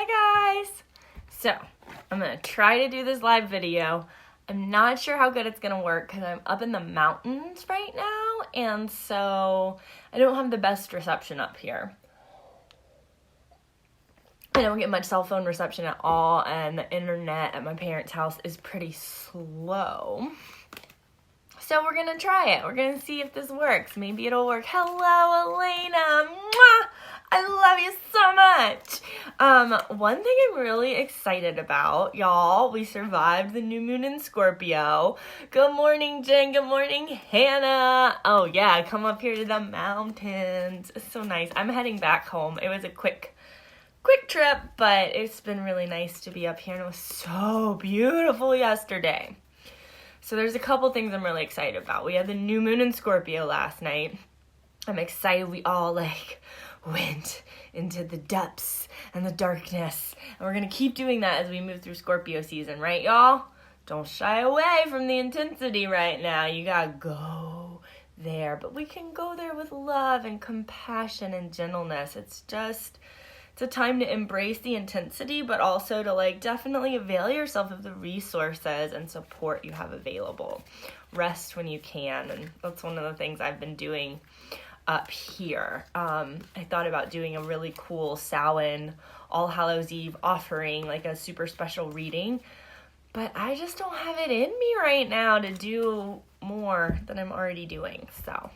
Hi guys! So, I'm going to try to do this live video. I'm not sure how good it's going to work because I'm up in the mountains right now, and so I don't have the best reception up here. I don't get much cell phone reception at all, and the internet at my parents' house is pretty slow. So we're going to try it. We're going to see if this works. Maybe it'll work. Hello, Elena! Mwah! I love you so much! One thing I'm really excited about, y'all, we survived the new moon in Scorpio. Good morning, Jen. Good morning, Hannah. Oh, yeah, come up here to the mountains. It's so nice. I'm heading back home. It was a quick trip, but it's been really nice to be up here, and it was so beautiful yesterday. So there's a couple things I'm really excited about. We had the new moon in Scorpio last night. I'm excited we all, went into the depths and the darkness. And we're going to keep doing that as we move through Scorpio season, right, y'all? Don't shy away from the intensity right now. You got to go there. But we can go there with love and compassion and gentleness. It's a time to embrace the intensity, but also to definitely avail yourself of the resources and support you have available. Rest when you can, and that's one of the things I've been doing up here. I thought about doing a really cool Samhain All Hallows Eve offering, a super special reading, but I just don't have it in me right now to do more than I'm already doing, so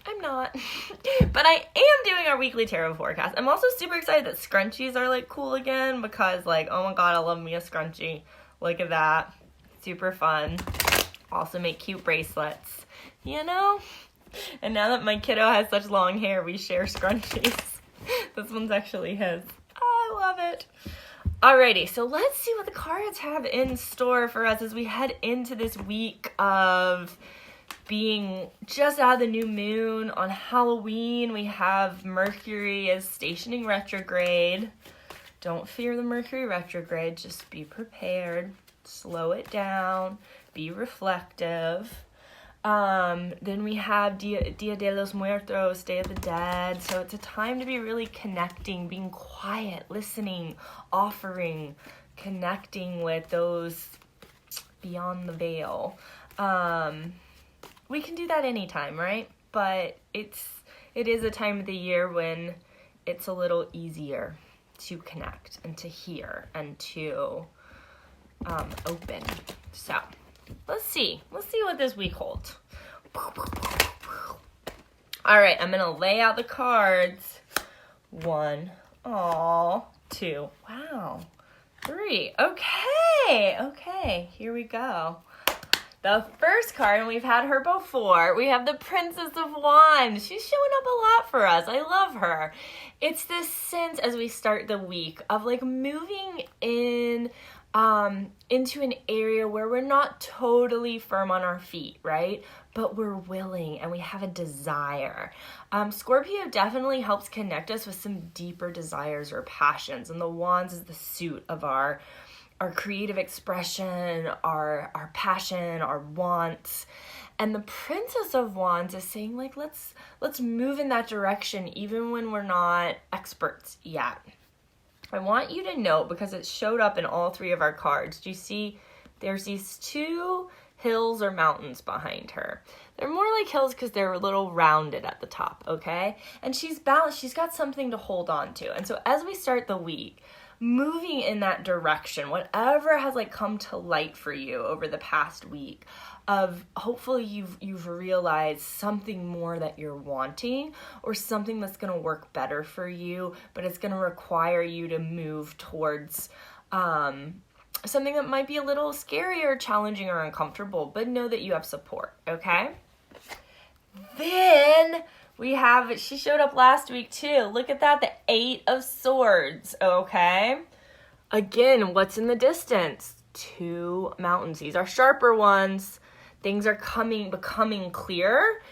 I'm not. But I am doing our weekly tarot forecast. I'm also super excited that scrunchies are cool again because oh my god, I love me a scrunchie. Look at that. Super fun. Also make cute bracelets, And now that my kiddo has such long hair, we share scrunchies. This one's actually his. Oh, I love it. Alrighty, so let's see what the cards have in store for us as we head into this week of being just out of the new moon. On Halloween, we have Mercury is stationing retrograde. Don't fear the Mercury retrograde, just be prepared. Slow it down, be reflective. Then we have Dia de los Muertos, Day of the Dead. So it's a time to be really connecting, being quiet, listening, offering, connecting with those beyond the veil. We can do that anytime, right? But it is a time of the year when it's a little easier to connect and to hear and to open. So let's see what this week holds. All right, I'm gonna lay out the cards. 1, 2, wow, 3. Okay, here we go. The first card, and we've had her before, we have the Princess of Wands. She's showing up a lot for us. I love her. It's this sense as we start the week of moving in into an area where we're not totally firm on our feet, right? But we're willing and we have a desire. Scorpio definitely helps connect us with some deeper desires or passions, and the Wands is the suit of our creative expression, our passion, our wants. And the Princess of Wands is saying let's move in that direction even when we're not experts yet. I want you to note, because it showed up in all 3 of our cards, do you see there's these 2 hills or mountains behind her? They're more like hills because they're a little rounded at the top, okay? And she's balanced. She's got something to hold on to. And so as we start the week, moving in that direction, whatever has come to light for you over the past week, of hopefully you've realized something more that you're wanting, or something that's going to work better for you, but it's going to require you to move towards something that might be a little scary or challenging or uncomfortable, but know that you have support, okay? Then she showed up last week too. Look at that, the 8 of Swords, okay? Again, what's in the distance? 2 mountains. These are sharper ones. Things are becoming clearer,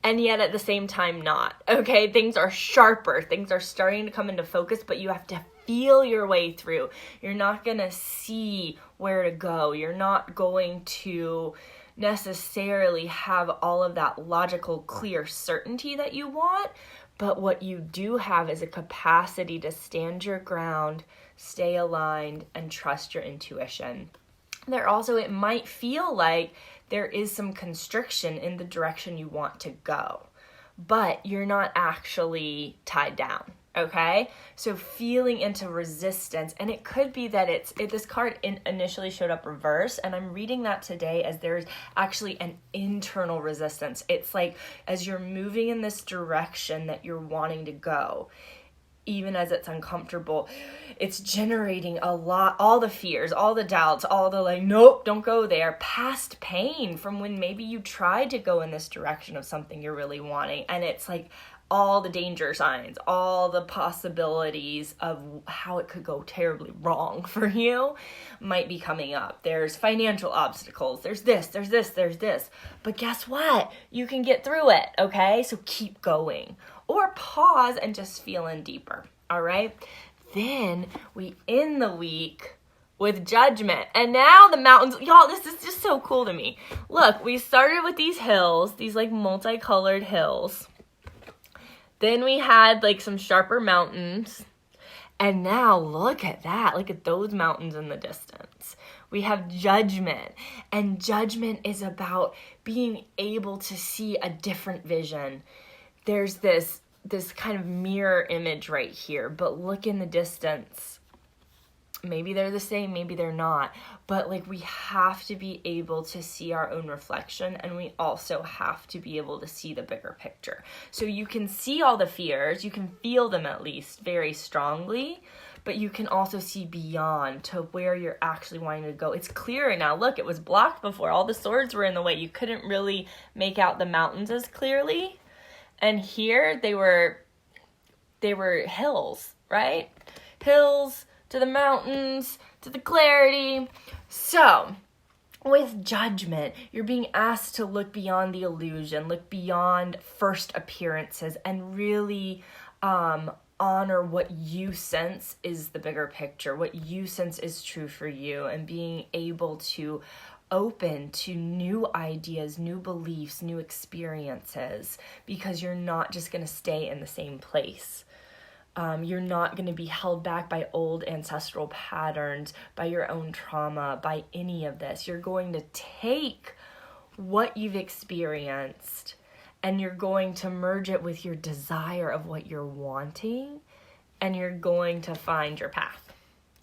and yet at the same time not, okay? Things are sharper. Things are starting to come into focus, but you have to feel your way through. You're not going to see where to go. You're not going to necessarily have all of that logical, clear certainty that you want, But what you do have is a capacity to stand your ground, stay aligned, and trust your intuition. It might feel like there is some constriction in the direction you want to go, but you're not actually tied down. Okay, so feeling into resistance, and it could be that this card initially showed up reverse, and I'm reading that today as there's actually an internal resistance. It's like as you're moving in this direction that you're wanting to go, even as it's uncomfortable, it's generating all the fears, all the doubts, all the like, nope, don't go there, past pain from when maybe you tried to go in this direction of something you're really wanting, and it's like all the danger signs, all the possibilities of how it could go terribly wrong for you might be coming up. There's financial obstacles, there's this. But guess what? You can get through it, okay? So keep going. Or pause and just feel in deeper, all right? Then we end the week with Judgment. And now the mountains, y'all, this is just so cool to me. Look, we started with these hills, these like multicolored hills. Then we had like some sharper mountains. And now look at that. Look at those mountains in the distance. We have Judgment. And Judgment is about being able to see a different vision. There's this kind of mirror image right here. But look in the distance. Maybe they're the same, maybe they're not. But like we have to be able to see our own reflection, and we also have to be able to see the bigger picture. So you can see all the fears, you can feel them at least very strongly, but you can also see beyond to where you're actually wanting to go. It's clearer now. Look, it was blocked before. All the swords were in the way. You couldn't really make out the mountains as clearly. And here they were hills, right? Hills to the mountains, to the clarity. So, with Judgment, you're being asked to look beyond the illusion, look beyond first appearances, and really honor what you sense is the bigger picture, what you sense is true for you, and being able to open to new ideas, new beliefs, new experiences, because you're not just going to stay in the same place. You're not going to be held back by old ancestral patterns, by your own trauma, by any of this. You're going to take what you've experienced and you're going to merge it with your desire of what you're wanting, and you're going to find your path.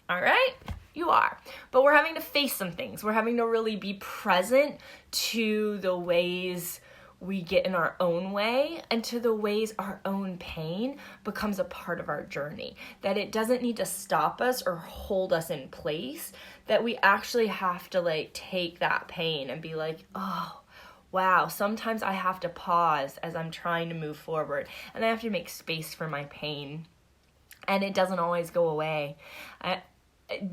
All right? You are. But we're having to face some things. We're having to really be present to the ways we get in our own way, and to the ways our own pain becomes a part of our journey. That it doesn't need to stop us or hold us in place. That we actually have to like take that pain and be like, oh, wow, sometimes I have to pause as I'm trying to move forward, and I have to make space for my pain. And it doesn't always go away.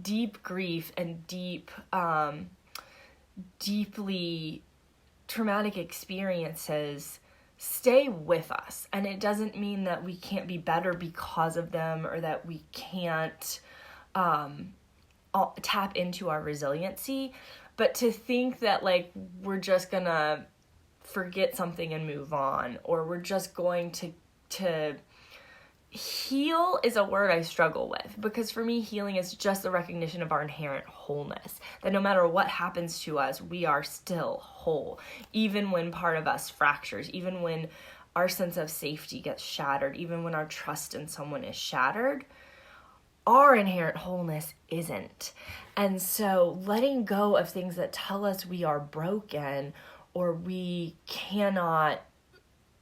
Deep grief and deeply traumatic experiences stay with us, and it doesn't mean that we can't be better because of them, or that we can't tap into our resiliency. But to think that like we're just gonna forget something and move on, or we're just going to heal is a word I struggle with, because for me, healing is just the recognition of our inherent wholeness. That no matter what happens to us, we are still whole. Even when part of us fractures, even when our sense of safety gets shattered, even when our trust in someone is shattered, our inherent wholeness isn't. And so letting go of things that tell us we are broken, or we cannot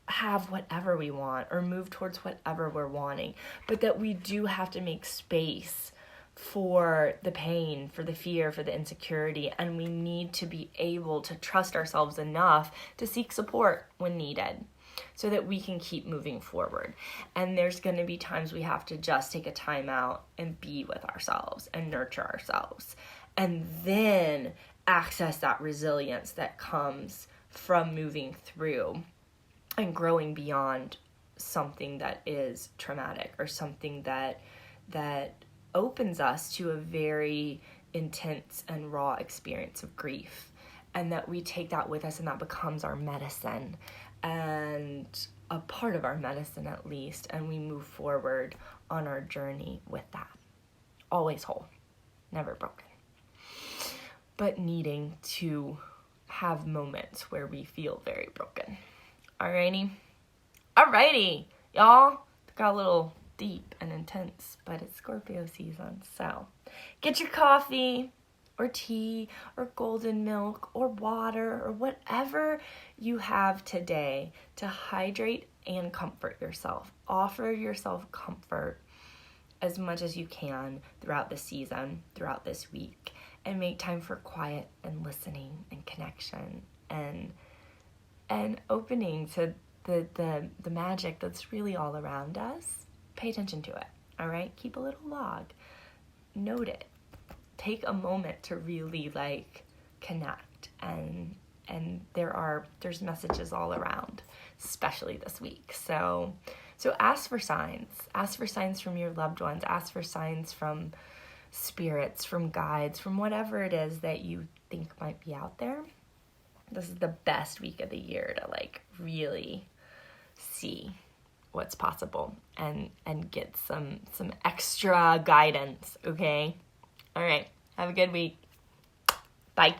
have whatever we want or move towards whatever we're wanting, but that we do have to make space for the pain, for the fear, for the insecurity, and we need to be able to trust ourselves enough to seek support when needed, so that we can keep moving forward. And there's going to be times we have to just take a time out and be with ourselves and nurture ourselves, and then access that resilience that comes from moving through and growing beyond something that is traumatic, or something that opens us to a very intense and raw experience of grief, and that we take that with us, and that becomes our medicine, and a part of our medicine at least, and we move forward on our journey with that. Always whole, never broken. But needing to have moments where we feel very broken. Alrighty, y'all. Got a little deep and intense, but it's Scorpio season, so get your coffee or tea or golden milk or water or whatever you have today to hydrate and comfort yourself. Offer yourself comfort as much as you can throughout the season, throughout this week, and make time for quiet and listening and connection and opening to the magic that's really all around us. Pay attention to it, all right? Keep a little log. Note it. Take a moment to really connect, and there's messages all around, especially this week. So ask for signs. Ask for signs from your loved ones. Ask for signs from spirits, from guides, from whatever it is that you think might be out there. This is the best week of the year to really see what's possible and get some extra guidance, okay? All right. Have a good week. Bye.